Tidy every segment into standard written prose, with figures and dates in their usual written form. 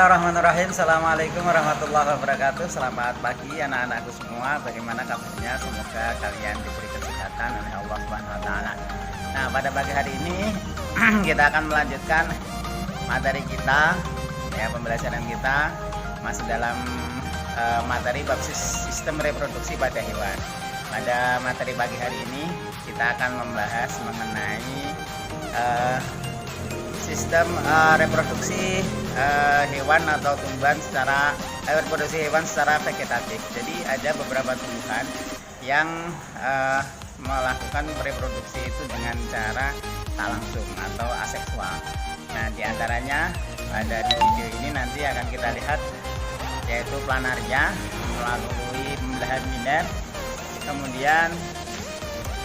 Bismillahirrahmanirrahim. Assalamualaikum warahmatullahi wabarakatuh. Selamat pagi anak-anakku semua. Bagaimana kabarnya? Semoga kalian diberi kesehatan oleh Allah Subhanahu wa taala. Nah, pada pagi hari ini kita akan melanjutkan materi kita, ya, pembelajaran kita masih dalam materi bab sistem reproduksi pada hewan. Pada materi pagi hari ini kita akan membahas mengenai sistem reproduksi hewan atau tumbuhan secara reproduksi hewan secara vegetatif. Jadi ada beberapa tumbuhan yang melakukan reproduksi itu dengan cara tak langsung atau aseksual. Nah, diantaranya ada di video ini nanti akan kita lihat, yaitu planaria melalui pembelahan miner. Kemudian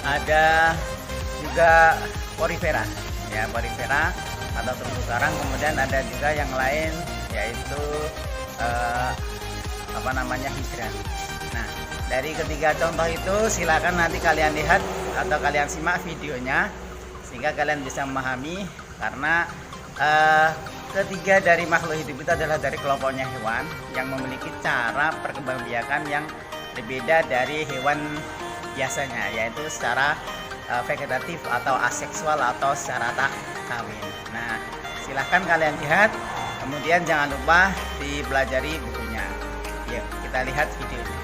ada juga porifera, ya, porifera atau terumbu karang. Kemudian ada juga yang lain, yaitu hidra. Nah, dari ketiga contoh itu silakan nanti kalian lihat atau kalian simak videonya sehingga kalian bisa memahami, karena ketiga dari makhluk hidup itu adalah dari kelompoknya hewan yang memiliki cara perkembangbiakan yang berbeda dari hewan biasanya, yaitu secara vegetatif atau aseksual atau secara tak kawin. Nah, silahkan kalian lihat, kemudian jangan lupa dipelajari bukunya. Yuk, kita lihat videonya.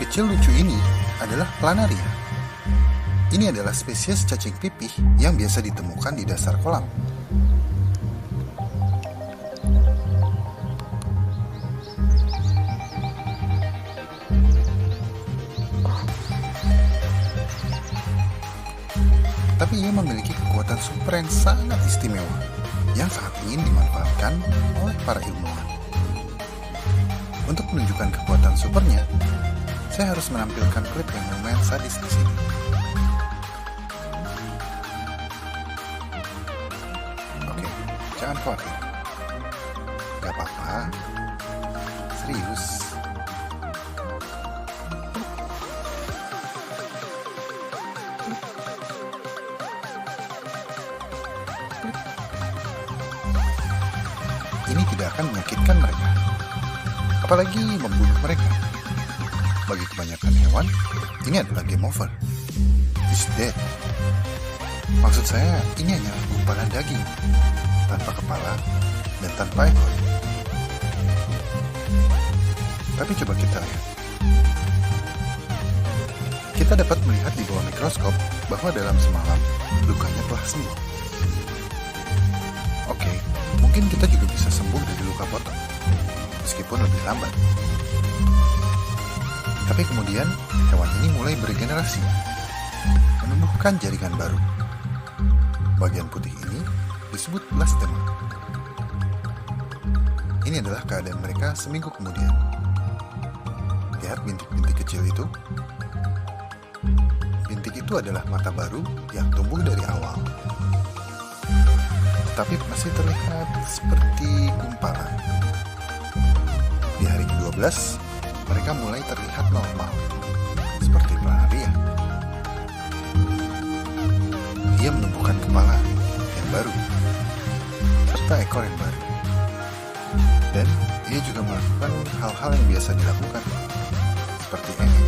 Kecil lucu ini adalah planaria. Ini adalah spesies cacing pipih yang biasa ditemukan di dasar kolam. Tapi ia memiliki kekuatan super yang sangat istimewa yang sangat ingin dimanfaatkan oleh para ilmuwan. Untuk menunjukkan kekuatan supernya, saya harus menampilkan klip yang lumayan sadis di sini. Oke, jangan khawatir. Gak apa-apa. Serius. Ini tidak akan menyakitkan mereka, apalagi membunuh mereka. Bagi kebanyakan hewan, ini adalah game over. It's dead. Maksud saya, ini hanya gumpalan daging, tanpa kepala dan tanpa ekor. Tapi coba kita lihat. Kita dapat melihat di bawah mikroskop bahwa dalam semalam, lukanya telah sembuh. Oke, mungkin kita juga bisa sembuh dari luka potong, meskipun lebih lambat. Tapi kemudian hewan ini mulai beregenerasi, menumbuhkan jaringan baru. Bagian putih ini disebut blastema. Ini adalah keadaan mereka seminggu kemudian. Lihat bintik-bintik kecil itu. Bintik itu adalah mata baru yang tumbuh dari awal, tetapi masih terlihat seperti gumpalan. Di hari ke-12, mereka mulai terlihat normal, seperti planaria. Ia menumbuhkan kepala yang baru, serta ekor yang baru. Dan ia juga melakukan hal-hal yang biasa dilakukan, seperti ini.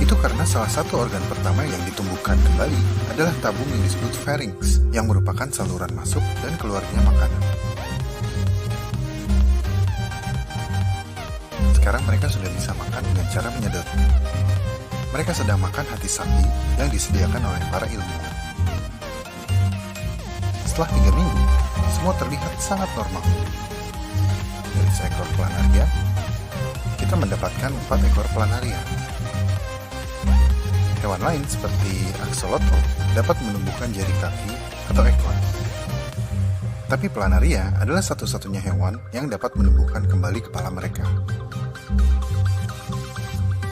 Itu karena salah satu organ pertama yang ditumbuhkan kembali adalah tabung yang disebut pharynx, yang merupakan saluran masuk dan keluarnya makanan. Sekarang mereka sudah bisa makan dengan cara menyedot. Mereka sedang makan hati sapi yang disediakan oleh para ilmuwan. Setelah 3 minggu, semua terlihat sangat normal. Dari seekor planaria, kita mendapatkan 4 ekor planaria. Hewan lain seperti axolotl dapat menumbuhkan jari kaki atau ekor. Tapi planaria adalah satu-satunya hewan yang dapat menumbuhkan kembali kepala mereka.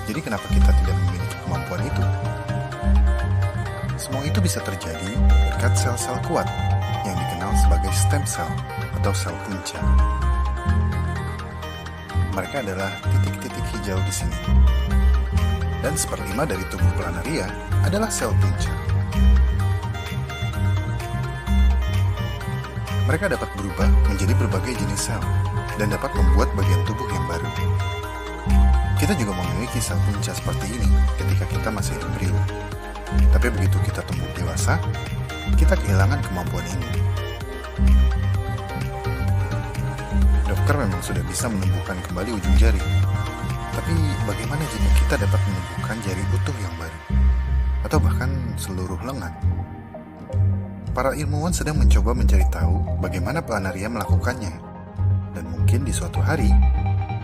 Jadi kenapa kita tidak memiliki kemampuan itu? Semua itu bisa terjadi berkat sel-sel kuat yang dikenal sebagai stem cell atau sel punca. Mereka adalah titik-titik hijau di sini. Dan 1/5 dari tubuh planaria adalah sel punca. Mereka dapat berubah menjadi berbagai jenis sel dan dapat membuat bagian tubuh yang baru. Kita juga memiliki sel punca seperti ini ketika kita masih embrio. Tapi begitu kita tumbuh dewasa, kita kehilangan kemampuan ini. Dokter memang sudah bisa menumbuhkan kembali ujung jari. Tapi bagaimana jika kita dapat menumbuhkan jari utuh yang baru? Atau bahkan seluruh lengan? Para ilmuwan sedang mencoba mencari tahu bagaimana planaria melakukannya. Dan mungkin di suatu hari,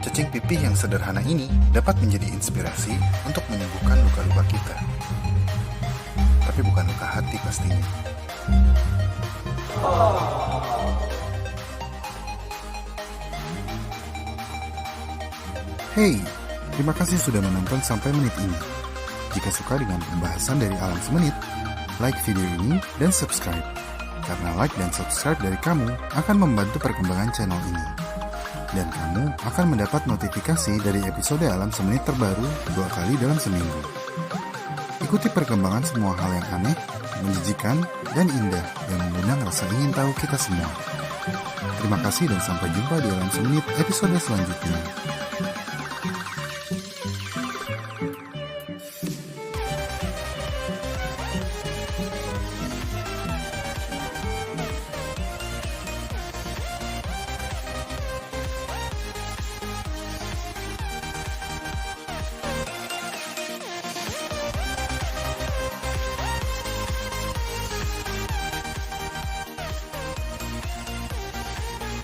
cacing pipih yang sederhana ini dapat menjadi inspirasi untuk menyembuhkan luka-luka kita. Tapi bukan luka hati pastinya. Hey, terima kasih sudah menonton sampai menit ini. Jika suka dengan pembahasan dari Alam Semenit, like video ini dan subscribe. Karena like dan subscribe dari kamu akan membantu perkembangan channel ini. Dan kamu akan mendapat notifikasi dari episode Alam Semenit terbaru 2 kali dalam seminggu. Ikuti perkembangan semua hal yang aneh, menjijikan, dan indah yang mengundang rasa ingin tahu kita semua. Terima kasih dan sampai jumpa di Alam Semenit episode selanjutnya.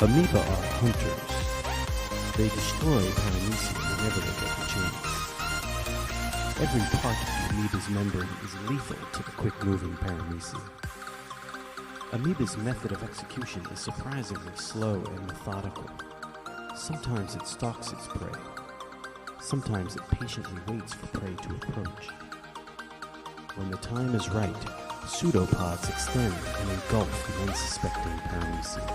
Amoeba are hunters. They destroy Paramecium whenever they get the chance. Every part of the amoeba's membrane is lethal to the quick-moving Paramecium. Amoeba's method of execution is surprisingly slow and methodical. Sometimes it stalks its prey. Sometimes it patiently waits for prey to approach. When the time is right, pseudopods extend and engulf the unsuspecting Paramecium.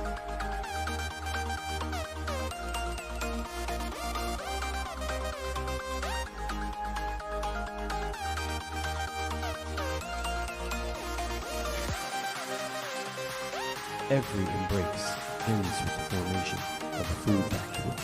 Every embrace ends with the formation of a food vacuole.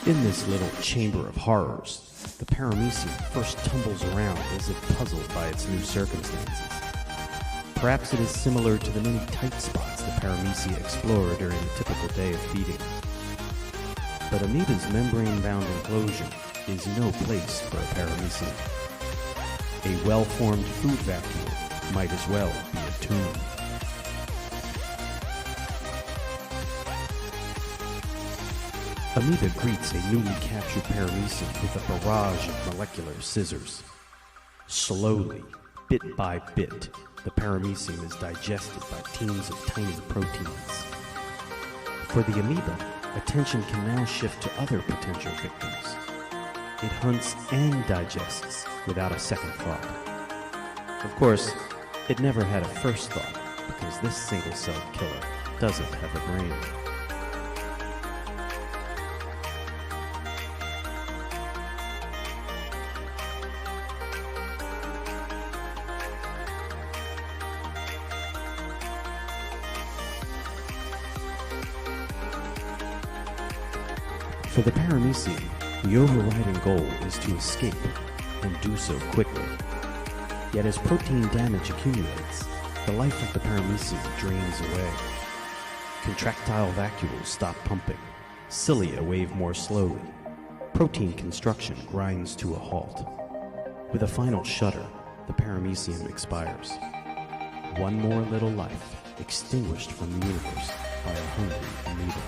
In this little chamber of horrors, the Paramecium first tumbles around as if puzzled by its new circumstances. Perhaps it is similar to the many tight spots the Paramecium explore during a typical day of feeding. But amoeba's membrane-bound enclosure is no place for a Paramecium. A well-formed food vacuole might as well be a tomb. Amoeba greets a newly captured Paramecium with a barrage of molecular scissors. Slowly, bit by bit, the Paramecium is digested by teams of tiny proteins. For the amoeba, attention can now shift to other potential victims. It hunts and digests without a second thought. Of course, it never had a first thought because this single-celled killer doesn't have a brain. For the Paramecium, the overriding goal is to escape, and do so quickly. Yet as protein damage accumulates, the life of the Paramecium drains away. Contractile vacuoles stop pumping, cilia wave more slowly, protein construction grinds to a halt. With a final shudder, the Paramecium expires. One more little life extinguished from the universe by a hungry amoeba.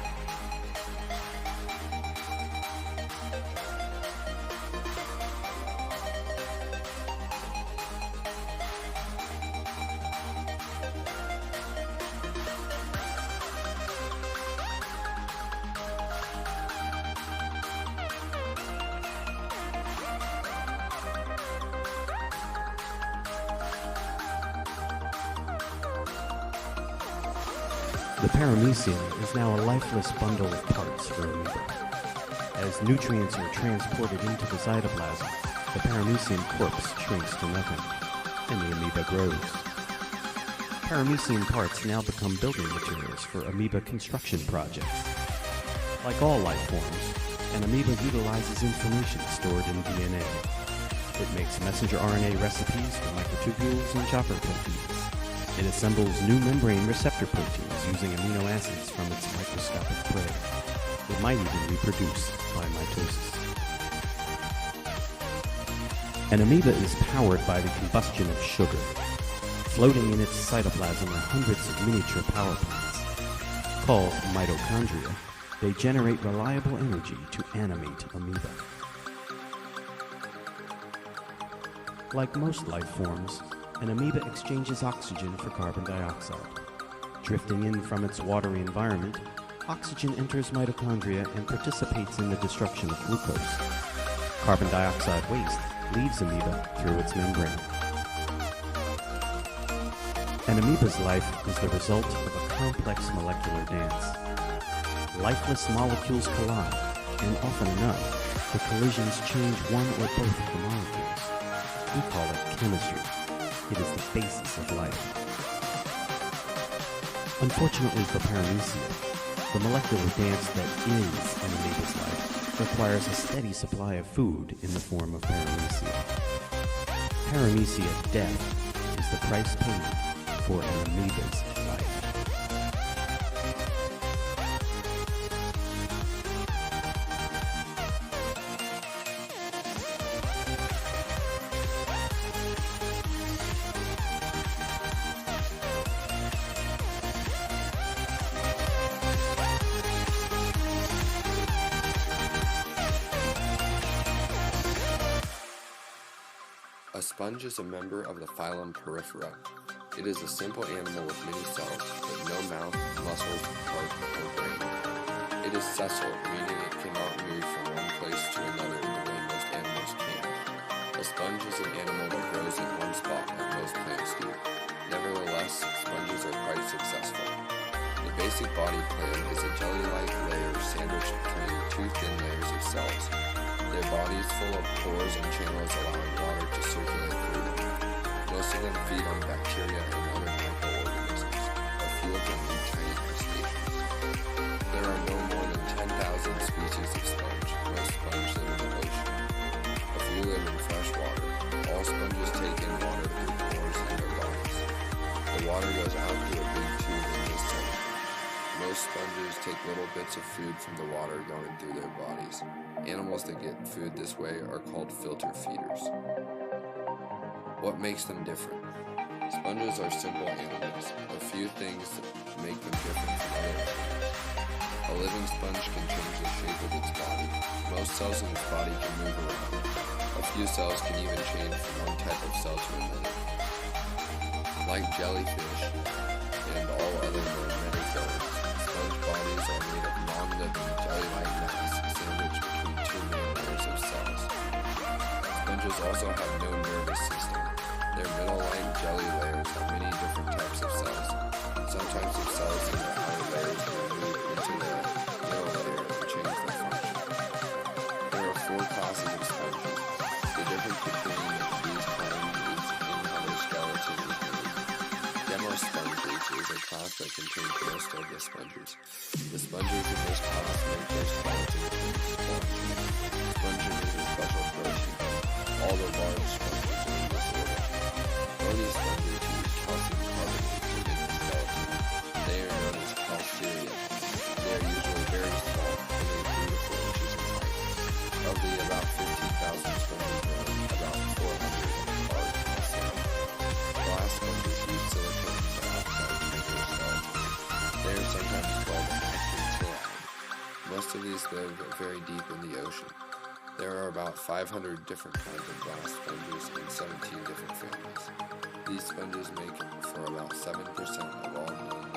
The paramecium is now a lifeless bundle of parts for amoeba. As nutrients are transported into the cytoplasm, the paramecium corpse shrinks to nothing, and the amoeba grows. Paramecium parts now become building materials for amoeba construction projects. Like all life forms, an amoeba utilizes information stored in DNA. It makes messenger RNA recipes for microtubules and chopper proteins. It assembles new membrane receptor proteins using amino acids from its microscopic prey. It might even reproduce by mitosis. An amoeba is powered by the combustion of sugar. Floating in its cytoplasm are hundreds of miniature power plants. Called mitochondria, they generate reliable energy to animate amoeba. Like most life forms, an amoeba exchanges oxygen for carbon dioxide. Drifting in from its watery environment, oxygen enters mitochondria and participates in the destruction of glucose. Carbon dioxide waste leaves amoeba through its membrane. An amoeba's life is the result of a complex molecular dance. Lifeless molecules collide, and often enough, the collisions change one or both of the molecules. We call it chemistry. It is the basis of life. Unfortunately for paramecium, the molecular dance that is an amoeba's life requires a steady supply of food in the form of paramecia. Paramecia death is the price paid for an amoeba's life. A sponge is a member of the phylum Porifera. It is a simple animal with many cells, but no mouth, muscles, heart, or brain. It is sessile, meaning it cannot move from one place to another the way most animals can. A sponge is an animal that grows in one spot like most plants do. Nevertheless, sponges are quite successful. The basic body plan is a jelly-like layer sandwiched between two thin layers of cells. Their bodies full of pores and channels allowing water to circulate through them. Most of them feed on bacteria and other microorganisms. A few of them eat tiny crustaceans. There are no more than 10,000 species of sponge. Most sponge live in the ocean. A few live in fresh water. All sponges take in water through pores in their bodies. The water goes out through a big tube in this center. Most sponges take little bits of food from the water going through their bodies. Animals that get food this way are called filter feeders. What makes them different? Sponges are simple animals. A few things make them different from other animals. A living sponge can change the shape of its body. Most cells in its body can move around. A few cells can even change from one type of cell to another. Like jellyfish and all other metazoans, sponge bodies are made of non-living jelly-like mass sandwiched between two main layers of cells. Sponges also have no nervous system. Their middle-like jelly layers have many different types of cells. Sometimes the cells in the outer layers will move into the middle layer and change their function. There are four classes of sponges. The difference between these kinds is in how their skeleton is made. Demosponges is a class that contains most of the sponges. The sponges in this class make their skeleton from sponge. Sponges is a special protein. All the large sponges are in this order. Bony sponges use calcium carbonate to make the skeleton. They are known as calceria. They are usually very small, only 3 to 4 inches in height. Of the about 15,000 sponges known, about 400 are calcium. Glass sponges use silicon dioxide to make their skeleton. They are sometimes called actiniide. Most of these live very deep in the ocean. There are about 500 different kinds of glass sponges in 17 different families. These sponges make for about 7% of all known